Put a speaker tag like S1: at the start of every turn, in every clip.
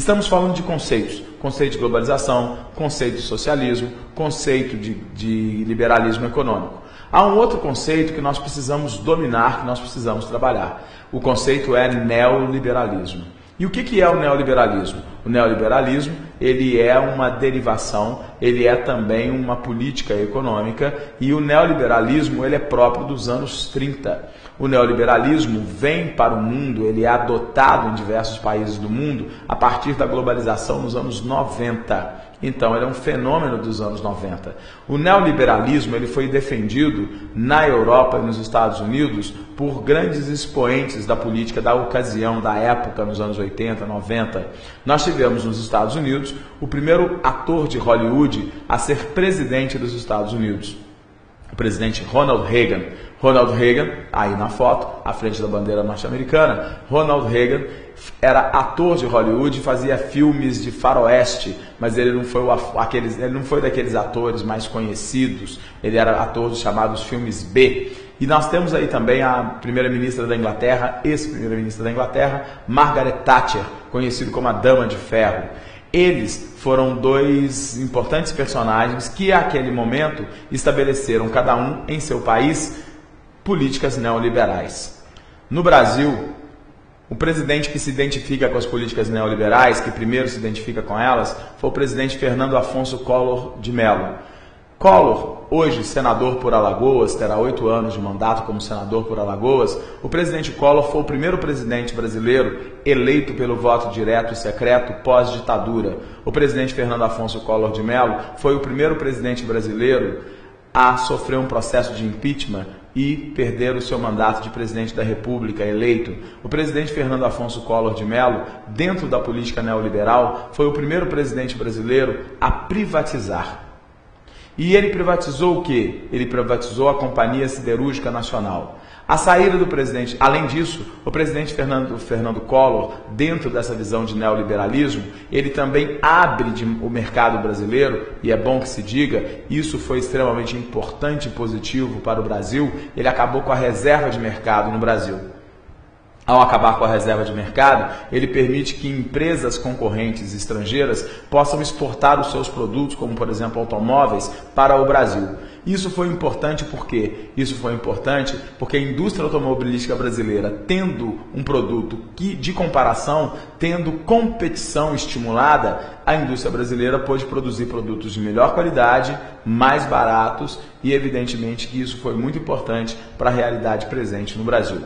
S1: Estamos falando de conceitos, conceito de globalização, conceito de socialismo, conceito de liberalismo econômico. Há um outro conceito que nós precisamos dominar, que nós precisamos trabalhar. O conceito é neoliberalismo. E o que é o neoliberalismo? O neoliberalismo, ele é uma derivação, ele é também uma política econômica, e o neoliberalismo, ele é próprio dos anos 30. O neoliberalismo vem para o mundo, ele é adotado em diversos países do mundo a partir da globalização nos anos 90. Então, ele é um fenômeno dos anos 90. O neoliberalismo ele foi defendido na Europa e nos Estados Unidos por grandes expoentes da política da ocasião, da época, nos anos 80, 90. Nós tivemos nos Estados Unidos o primeiro ator de Hollywood a ser presidente dos Estados Unidos, o presidente Ronald Reagan. Ronald Reagan, aí na foto, à frente da bandeira norte-americana, Ronald Reagan era ator de Hollywood, fazia filmes de faroeste, mas ele não foi daqueles atores mais conhecidos, ele era ator dos chamados filmes B. E nós temos aí também a primeira-ministra da Inglaterra, ex-primeira-ministra da Inglaterra, Margaret Thatcher, conhecido como a Dama de Ferro. Eles foram dois importantes personagens que, àquele momento, estabeleceram, cada um em seu país, políticas neoliberais. No Brasil, o presidente que se identifica com as políticas neoliberais, que primeiro se identifica com elas, foi o presidente Fernando Afonso Collor de Mello. Collor, hoje senador por Alagoas, terá 8 anos de mandato como senador por Alagoas. O presidente Collor foi o primeiro presidente brasileiro eleito pelo voto direto e secreto pós-ditadura. O presidente Fernando Afonso Collor de Mello foi o primeiro presidente brasileiro a sofrer um processo de impeachment e perder o seu mandato de presidente da República eleito. O presidente Fernando Afonso Collor de Mello, dentro da política neoliberal, foi o primeiro presidente brasileiro a privatizar. E ele privatizou o quê? Ele privatizou a Companhia Siderúrgica Nacional. A saída do presidente, além disso, o presidente Fernando Collor, dentro dessa visão de neoliberalismo, ele também abre o mercado brasileiro, e é bom que se diga, isso foi extremamente importante e positivo para o Brasil, ele acabou com a reserva de mercado no Brasil. Ao acabar com a reserva de mercado, ele permite que empresas concorrentes estrangeiras possam exportar os seus produtos, como por exemplo automóveis, para o Brasil. Isso foi importante por quê? Isso foi importante porque a indústria automobilística brasileira, tendo um produto que, de comparação, tendo competição estimulada, a indústria brasileira pôde produzir produtos de melhor qualidade, mais baratos e evidentemente que isso foi muito importante para a realidade presente no Brasil.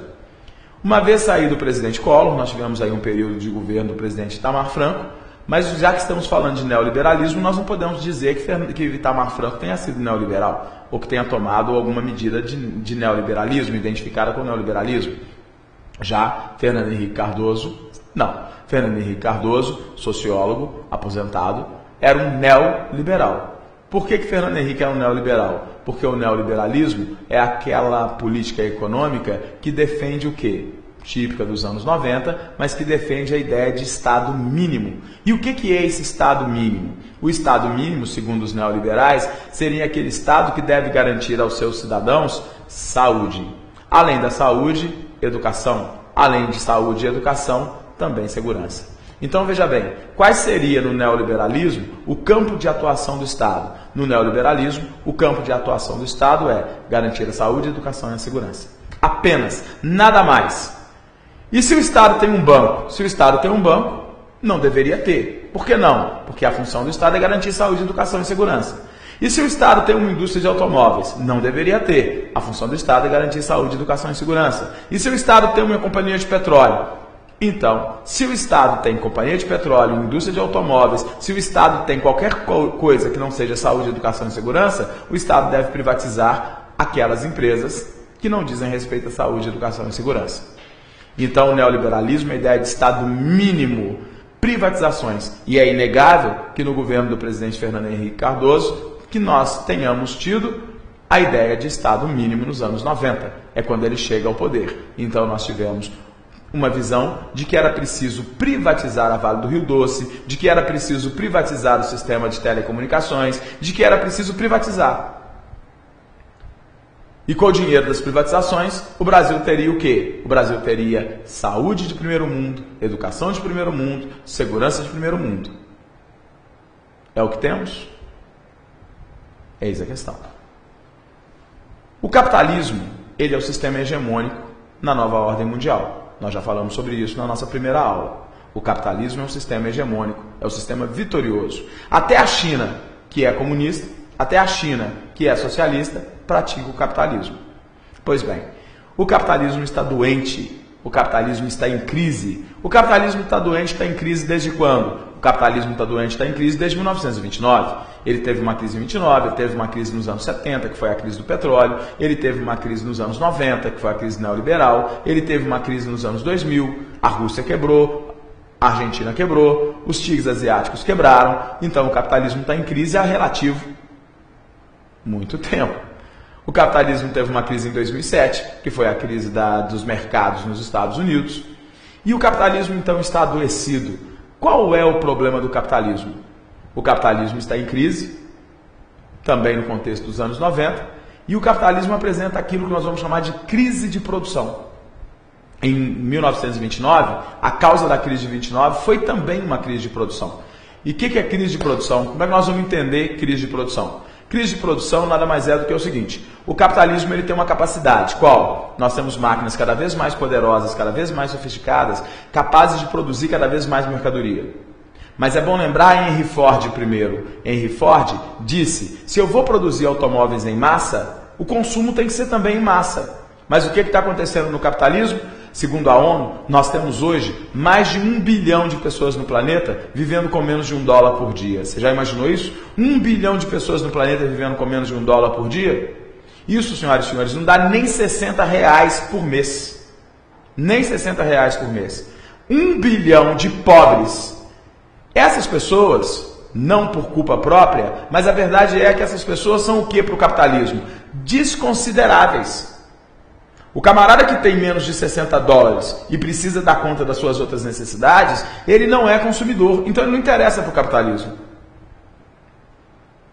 S1: Uma vez saído o presidente Collor, nós tivemos aí um período de governo do presidente Itamar Franco, mas já que estamos falando de neoliberalismo, nós não podemos dizer que Itamar Franco tenha sido neoliberal, ou que tenha tomado alguma medida de neoliberalismo, identificada com neoliberalismo. Já Fernando Henrique Cardoso, não. Fernando Henrique Cardoso, sociólogo, aposentado, era um neoliberal. Por que Fernando Henrique é um neoliberal? Porque o neoliberalismo é aquela política econômica que defende o quê? Típica dos anos 90, mas que defende a ideia de Estado mínimo. E o que é esse Estado mínimo? O Estado mínimo, segundo os neoliberais, seria aquele Estado que deve garantir aos seus cidadãos saúde. Além da saúde, educação. Além de saúde e educação, também segurança. Então veja bem, qual seria no neoliberalismo o campo de atuação do Estado? No neoliberalismo, o campo de atuação do Estado é garantir a saúde, a educação e a segurança. Apenas, nada mais. E se o Estado tem um banco? Se o Estado tem um banco, não deveria ter. Por que não? Porque a função do Estado é garantir saúde, educação e segurança. E se o Estado tem uma indústria de automóveis? Não deveria ter. A função do Estado é garantir saúde, educação e segurança. E se o Estado tem uma companhia de petróleo? Então, se o Estado tem companhia de petróleo, indústria de automóveis, se o Estado tem qualquer coisa que não seja saúde, educação e segurança, o Estado deve privatizar aquelas empresas que não dizem respeito à saúde, educação e segurança. Então, o neoliberalismo é a ideia de Estado mínimo, privatizações. E é inegável que no governo do presidente Fernando Henrique Cardoso, que nós tenhamos tido a ideia de Estado mínimo nos anos 90. É quando ele chega ao poder. Então, nós tivemos uma visão de que era preciso privatizar a Vale do Rio Doce, de que era preciso privatizar o sistema de telecomunicações, de que era preciso privatizar. E com o dinheiro das privatizações, o Brasil teria o quê? O Brasil teria saúde de primeiro mundo, educação de primeiro mundo, segurança de primeiro mundo. É o que temos? Eis a questão. O capitalismo, ele é o sistema hegemônico na nova ordem mundial. Nós já falamos sobre isso na nossa primeira aula. O capitalismo é um sistema hegemônico, é um sistema vitorioso. Até a China, que é comunista, até a China, que é socialista, pratica o capitalismo. Pois bem, o capitalismo está doente, o capitalismo está em crise. O capitalismo está doente, está em crise desde quando? O capitalismo está doente, está em crise desde 1929. Ele teve uma crise em 29, ele teve uma crise nos anos 70, que foi a crise do petróleo, ele teve uma crise nos anos 90, que foi a crise neoliberal, ele teve uma crise nos anos 2000, a Rússia quebrou, a Argentina quebrou, os tigres asiáticos quebraram, então o capitalismo está em crise há relativo muito tempo. O capitalismo teve uma crise em 2007, que foi a crise dos mercados nos Estados Unidos, e o capitalismo então está adoecido. Qual é o problema do capitalismo? O capitalismo está em crise, também no contexto dos anos 90, e o capitalismo apresenta aquilo que nós vamos chamar de crise de produção. Em 1929, a causa da crise de 29 foi também uma crise de produção. E o que é crise de produção? Como é que nós vamos entender crise de produção? Crise de produção nada mais é do que o seguinte: o capitalismo ele tem uma capacidade. Qual? Nós temos máquinas cada vez mais poderosas, cada vez mais sofisticadas, capazes de produzir cada vez mais mercadoria. Mas é bom lembrar Henry Ford primeiro. Henry Ford disse: se eu vou produzir automóveis em massa, o consumo tem que ser também em massa. Mas o que está acontecendo no capitalismo? Segundo a ONU, nós temos hoje mais de 1 bilhão de pessoas no planeta vivendo com menos de $1 por dia. Você já imaginou isso? 1 bilhão de pessoas no planeta vivendo com menos de $1 por dia? Isso, senhoras e senhores, não dá nem R$60 por mês. Nem R$60 por mês. 1 bilhão de pobres. Essas pessoas, não por culpa própria, mas a verdade é que essas pessoas são o que para o capitalismo? Desconsideráveis. O camarada que tem menos de $60 e precisa dar conta das suas outras necessidades, ele não é consumidor, então ele não interessa para o capitalismo.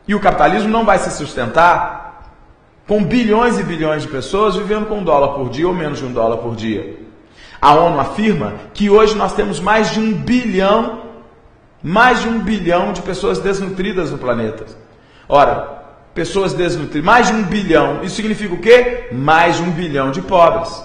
S1: E o capitalismo não vai se sustentar com bilhões e bilhões de pessoas vivendo com $1 por dia ou menos de $1 por dia. A ONU afirma que hoje nós temos mais de 1 bilhão de pessoas desnutridas no planeta. Ora, pessoas desnutridas, mais de 1 bilhão, isso significa o quê? Mais de 1 bilhão de pobres.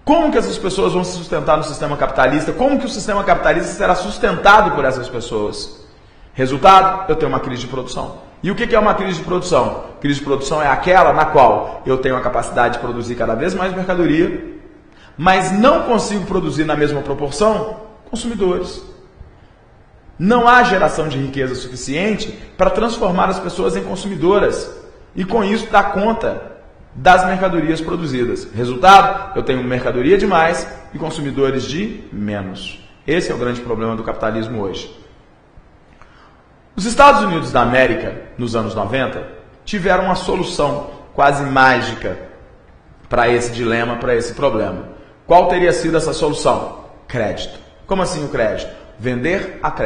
S1: Como que essas pessoas vão se sustentar no sistema capitalista? Como que o sistema capitalista será sustentado por essas pessoas? Resultado, eu tenho uma crise de produção. E o que é uma crise de produção? Crise de produção é aquela na qual eu tenho a capacidade de produzir cada vez mais mercadoria, mas não consigo produzir na mesma proporção consumidores. Não há geração de riqueza suficiente para transformar as pessoas em consumidoras e com isso dar conta das mercadorias produzidas. Resultado, eu tenho mercadoria de mais e consumidores de menos. Esse é o grande problema do capitalismo hoje. Os Estados Unidos da América, nos anos 90, tiveram uma solução quase mágica para esse dilema, para esse problema. Qual teria sido essa solução? Crédito. Como assim o crédito? Vender a crédito.